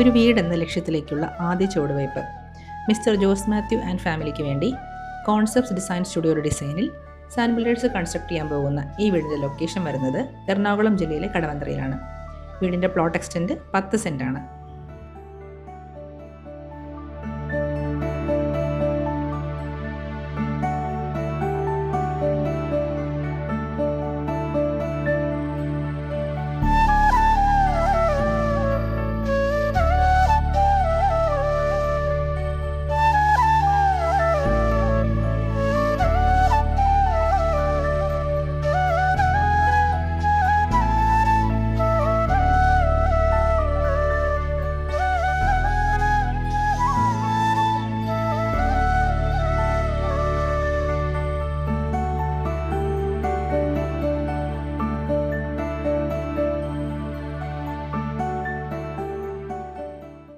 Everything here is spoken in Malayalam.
ഒരു വീട് എന്ന ലക്ഷ്യത്തിലേക്കുള്ള ആദ്യ ചുവടുവയ്പ്. മിസ്റ്റർ ജോസ് മാത്യു ആൻഡ് ഫാമിലിക്ക് വേണ്ടി കോൺസെപ്റ്റ്സ് ഡിസൈൻ സ്റ്റുഡിയോയുടെ ഡിസൈനിൽ സാൻ ബിൽഡേഴ്സ് കൺസ്ട്രക്ട് ചെയ്യാൻ പോകുന്ന ഈ വീടിൻ്റെ ലൊക്കേഷൻ വരുന്നത് എറണാകുളം ജില്ലയിലെ കടവന്ത്രയിലാണ്. വീടിൻ്റെ പ്ലോട്ട് എക്സ്റ്റെൻറ്റ് 10 സെൻറ്റാണ്.